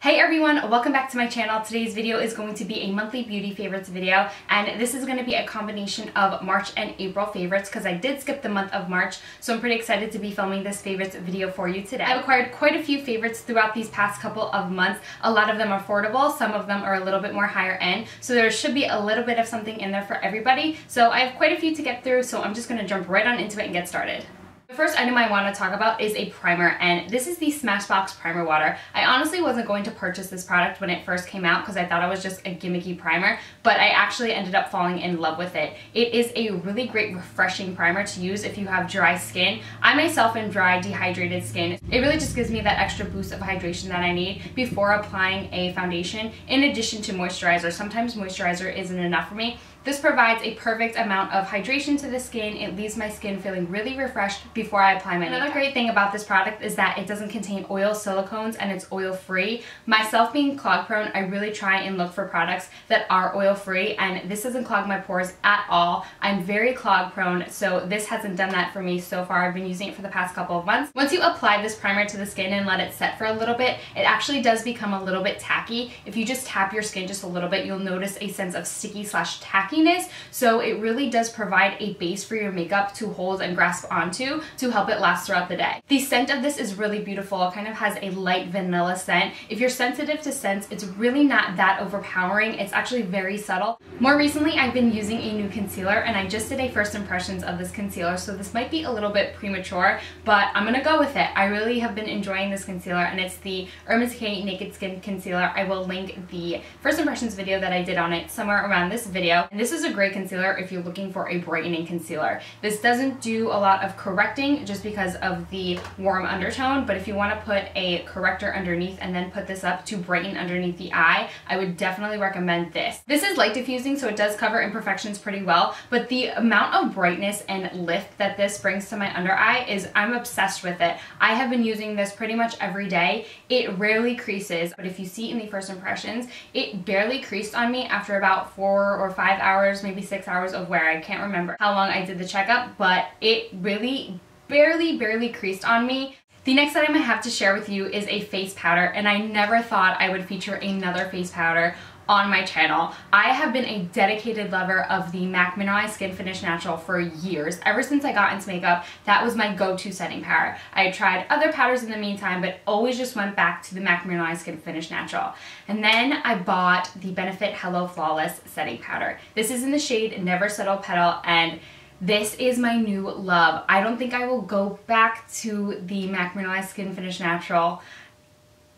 Hey everyone, welcome back to my channel. Today's video is going to be a monthly beauty favorites video, and this is going to be a combination of March and April favorites because I did skip the month of March, so I'm pretty excited to be filming this favorites video for you today. I've acquired quite a few favorites throughout these past couple of months. A lot of them are affordable, some of them are a little bit more higher end, so there should be a little bit of something in there for everybody. So I have quite a few to get through, so I'm just going to jump right on into it and get started. The first item I want to talk about is a primer, and this is the Smashbox Primer Water. I honestly wasn't going to purchase this product when it first came out because I thought it was just a gimmicky primer, but I actually ended up falling in love with it. It is a really great refreshing primer to use if you have dry skin. I myself am dry, dehydrated skin. It really just gives me that extra boost of hydration that I need before applying a foundation, in addition to moisturizer. Sometimes moisturizer isn't enough for me. This provides a perfect amount of hydration to the skin. It leaves my skin feeling really refreshed before I apply my makeup. Another great thing about this product is that it doesn't contain oil silicones and it's oil free. Myself being clog prone, I really try and look for products that are oil free, and this doesn't clog my pores at all. I'm very clog prone, so this hasn't done that for me so far. I've been using it for the past couple of months. Once you apply this primer to the skin and let it set for a little bit, it actually does become a little bit tacky. If you just tap your skin just a little bit, you'll notice a sense of sticky slash tackiness. So it really does provide a base for your makeup to hold and grasp onto to help it last throughout the day. The scent of this is really beautiful. It kind of has a light vanilla scent. If you're sensitive to scents, it's really not that overpowering. It's actually very subtle. More recently, I've been using a new concealer, and I just did a first impressions of this concealer, so this might be a little bit premature, but I'm gonna go with it. I really have been enjoying this concealer, and it's the Urban Decay Naked Skin Concealer. I will link the first impressions video that I did on it somewhere around this video. And this is a great concealer if you're looking for a brightening concealer. This doesn't do a lot of correcting just because of the warm undertone, but if you want to put a corrector underneath and then put this up to brighten underneath the eye, I would definitely recommend this. This is light diffusing, so it does cover imperfections pretty well, but the amount of brightness and lift that this brings to my under eye is, I'm obsessed with it. I have been using this pretty much every day. It rarely creases, but if you see in the first impressions, it barely creased on me after about 4 or 5 hours, maybe 6 hours of wear. I can't remember how long I did the checkup, but it really barely creased on me. The next item I have to share with you is a face powder, and I never thought I would feature another face powder on my channel. I have been a dedicated lover of the MAC Mineralized Skin Finish Natural for years. Ever since I got into makeup, that was my go-to setting powder. I had tried other powders in the meantime, but always just went back to the MAC Mineralized Skin Finish Natural. And then I bought the Benefit Hello Flawless setting powder. This is in the shade Never Settle Petal, and this is my new love. I don't think I will go back to the MAC Mineralized Skin Finish Natural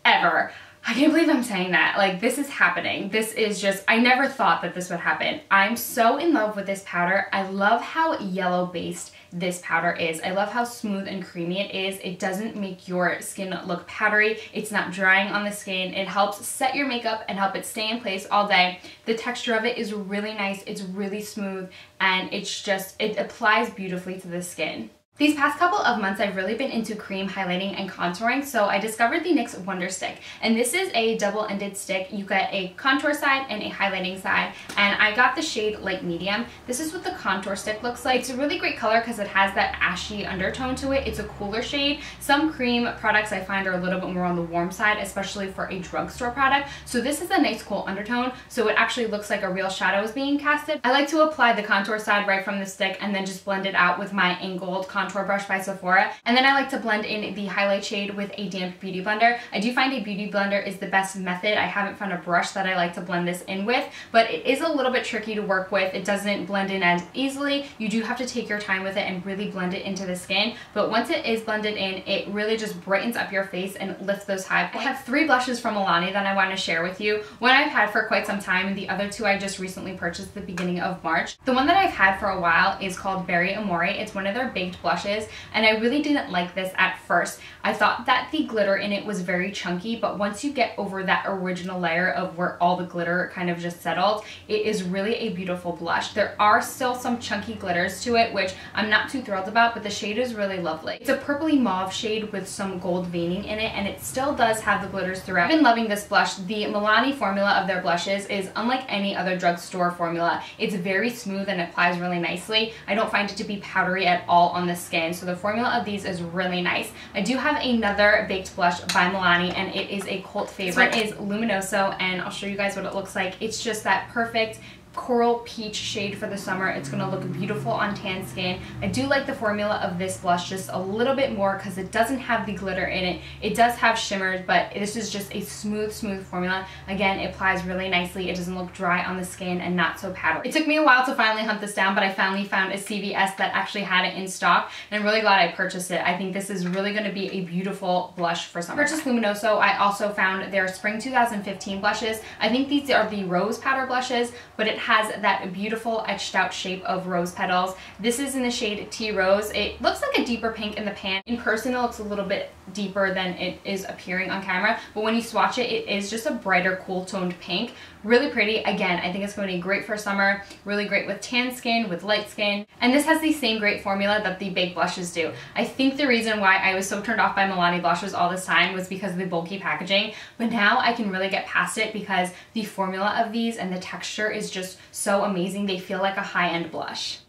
ever. I can't believe I'm saying that. Like, this is happening. This is just, I never thought that this would happen. I'm so in love with this powder. I love how yellow based this powder is. I love how smooth and creamy it is. It doesn't make your skin look powdery. It's not drying on the skin. It helps set your makeup and help it stay in place all day. The texture of it is really nice. It's really smooth, and it's just, it applies beautifully to the skin. These past couple of months, I've really been into cream highlighting and contouring, so I discovered the NYX Wonder Stick, and this is a double-ended stick. You get a contour side and a highlighting side, and I got the shade Light Medium. This is what the contour stick looks like. It's a really great color because it has that ashy undertone to it. It's a cooler shade. Some cream products I find are a little bit more on the warm side, especially for a drugstore product, so this is a nice cool undertone, so it actually looks like a real shadow is being casted. I like to apply the contour side right from the stick and then just blend it out with my angled contour brush by Sephora, and then I like to blend in the highlight shade with a damp beauty blender. I do find a beauty blender is the best method. I haven't found a brush that I like to blend this in with, but it is a little bit tricky to work with. It doesn't blend in as easily. You do have to take your time with it and really blend it into the skin, but once it is blended in, it really just brightens up your face and lifts those high points. I have 3 blushes from Milani that I want to share with you. One I've had for quite some time, and the other 2 I just recently purchased at the beginning of March. The one that I've had for a while is called Berry Amore. It's one of their baked blushes, and I really didn't like this at first. I thought that the glitter in it was very chunky, but once you get over that original layer of where all the glitter kind of just settled, it is really a beautiful blush. There are still some chunky glitters to it, which I'm not too thrilled about, but the shade is really lovely. It's a purpley mauve shade with some gold veining in it, and it still does have the glitters throughout. I've been loving this blush. The Milani formula of their blushes is unlike any other drugstore formula. It's very smooth and applies really nicely. I don't find it to be powdery at all on the skin. So the formula of these is really nice. I do have another baked blush by Milani, and it is a cult favorite. It is Luminoso, and I'll show you guys what it looks like. It's just that perfect coral peach shade for the summer. It's going to look beautiful on tan skin. I do like the formula of this blush just a little bit more because it doesn't have the glitter in it. It does have shimmers, but this is just a smooth formula. Again, it applies really nicely. It doesn't look dry on the skin and not so powdery. It took me a while to finally hunt this down, but I finally found a CVS that actually had it in stock, and I'm really glad I purchased it. I think this is really going to be a beautiful blush for summer. Purchased Luminoso. I also found their spring 2015 blushes. I think these are the rose powder blushes, but it has that beautiful etched out shape of rose petals. This is in the shade Tea Rose. It looks like a deeper pink in the pan. In person, it looks a little bit deeper than it is appearing on camera, but when you swatch it, it is just a brighter, cool toned pink. Really pretty. Again, I think it's going to be great for summer, really great with tan skin, with light skin, and this has the same great formula that the baked blushes do. I think the reason why I was so turned off by Milani blushes all this time was because of the bulky packaging, but now I can really get past it because the formula of these and the texture is just so amazing. They feel like a high-end blush.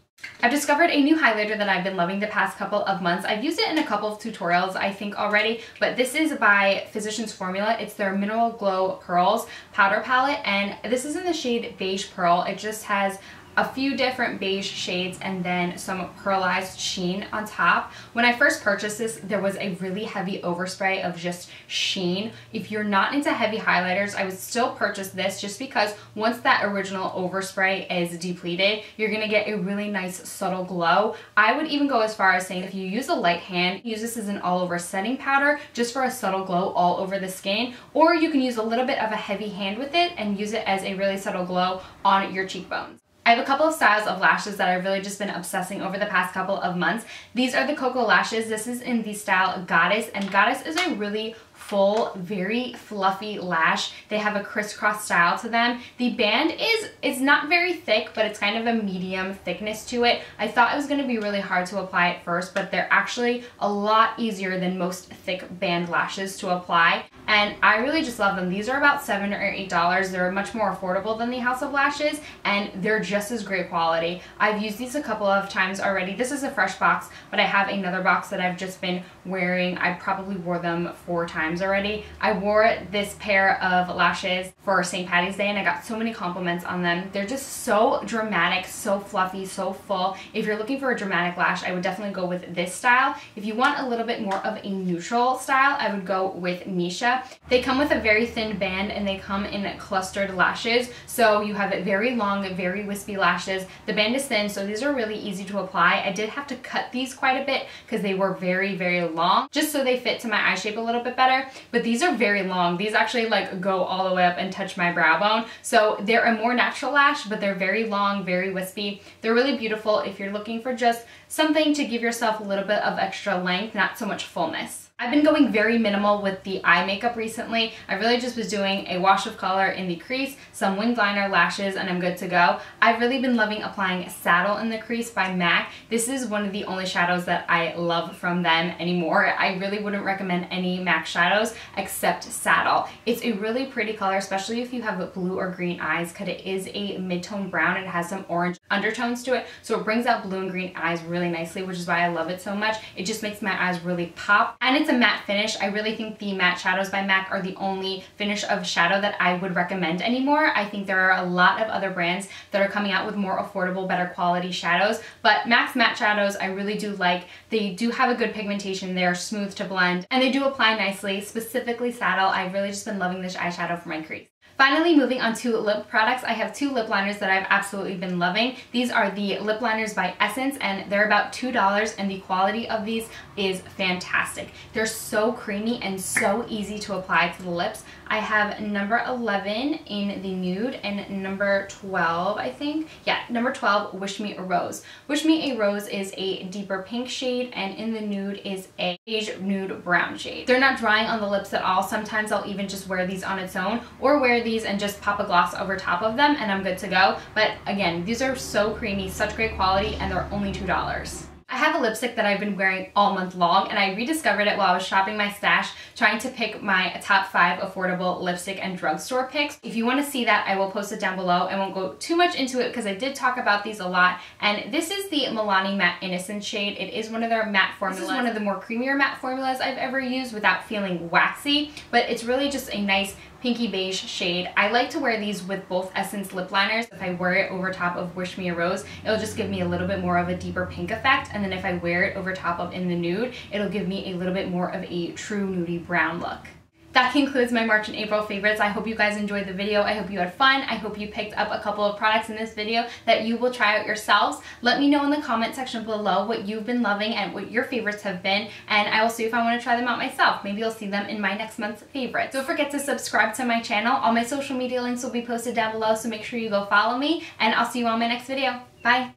I've discovered a new highlighter that I've been loving the past couple of months. I've used it in a couple of tutorials, I think, already, but this is by Physicians Formula. It's their Mineral Glow Pearls powder palette, and this is in the shade Beige Pearl. It just has a few different beige shades and then some pearlized sheen on top. When I first purchased this, there was a really heavy overspray of just sheen. If you're not into heavy highlighters, I would still purchase this just because once that original overspray is depleted, you're gonna get a really nice subtle glow. I would even go as far as saying if you use a light hand, use this as an all-over setting powder just for a subtle glow all over the skin, or you can use a little bit of a heavy hand with it and use it as a really subtle glow on your cheekbones. I have a couple of styles of lashes that I've really just been obsessing over the past couple of months. These are the Cocoa lashes. This is in the style Goddess, and Goddess is a really full, very fluffy lash. They have a crisscross style to them. The band is not very thick, but it's kind of a medium thickness to it. I thought it was going to be really hard to apply at first, but they're actually a lot easier than most thick band lashes to apply, and I really just love them. These are about $7 or $8. They're much more affordable than the House of Lashes, and they're just as great quality. I've used these a couple of times already. This is a fresh box, but I have another box that I've just been wearing. I probably wore them 4 times already. I wore this pair of lashes for St. Patty's Day, and I got so many compliments on them. They're just so dramatic, so fluffy, so full. If you're looking for a dramatic lash, I would definitely go with this style. If you want a little bit more of a neutral style, I would go with Misha. They come with a very thin band, and they come in clustered lashes, so you have very long, very wispy lashes. The band is thin, so these are really easy to apply. I did have to cut these quite a bit because they were very, very long, just so they fit to my eye shape a little bit better, but these are very long. These actually like go all the way up and touch my brow bone, so they're a more natural lash, but they're very long, very wispy. They're really beautiful if you're looking for just something to give yourself a little bit of extra length, not so much fullness. I've been going very minimal with the eye makeup recently. I really just was doing a wash of color in the crease, some winged liner, lashes, and I'm good to go. I've really been loving applying Saddle in the Crease by MAC. This is one of the only shadows that I love from them anymore. I really wouldn't recommend any MAC shadows except Saddle. It's a really pretty color, especially if you have blue or green eyes, because it is a mid-tone brown. It has some orange undertones to it, so it brings out blue and green eyes really nicely, which is why I love it so much. It just makes my eyes really pop, and it's a matte finish. I really think the matte shadows by MAC are the only finish of shadow that I would recommend anymore. I think there are a lot of other brands that are coming out with more affordable, better quality shadows, but MAC's matte shadows I really do like. They do have a good pigmentation, they're smooth to blend, and they do apply nicely. Specifically Saddle, I've really just been loving this eyeshadow for my crease. Finally, moving on to lip products, I have 2 lip liners that I've absolutely been loving. These are the lip liners by Essence, and they're about $2, and the quality of these is fantastic. They're so creamy and so easy to apply to the lips. I have number 11 in the nude and number 12, I think. Yeah, number 12, Wish Me a Rose. Wish Me a Rose is a deeper pink shade, and in the nude is a beige nude brown shade. They're not drying on the lips at all. Sometimes I'll even just wear these on its own, or wear these and just pop a gloss over top of them, and I'm good to go. But again, these are so creamy, such great quality, and they're only $2. I have a lipstick that I've been wearing all month long, and I rediscovered it while I was shopping my stash trying to pick my top 5 affordable lipstick and drugstore picks. If you want to see that, I will post it down below. I won't go too much into it because I did talk about these a lot. And this is the Milani Matte Innocence shade. It is one of their matte formulas. This is one of the more creamier matte formulas I've ever used without feeling waxy, but it's really just a nice pinky beige shade. I like to wear these with both Essence lip liners. If I wear it over top of Wish Me a Rose, it'll just give me a little bit more of a deeper pink effect, and then if I wear it over top of In the Nude, it'll give me a little bit more of a true nudie brown look. That concludes my March and April favorites. I hope you guys enjoyed the video. I hope you had fun. I hope you picked up a couple of products in this video that you will try out yourselves. Let me know in the comment section below what you've been loving and what your favorites have been, and I will see if I want to try them out myself. Maybe you'll see them in my next month's favorites. Don't forget to subscribe to my channel. All my social media links will be posted down below, so make sure you go follow me, and I'll see you on my next video. Bye!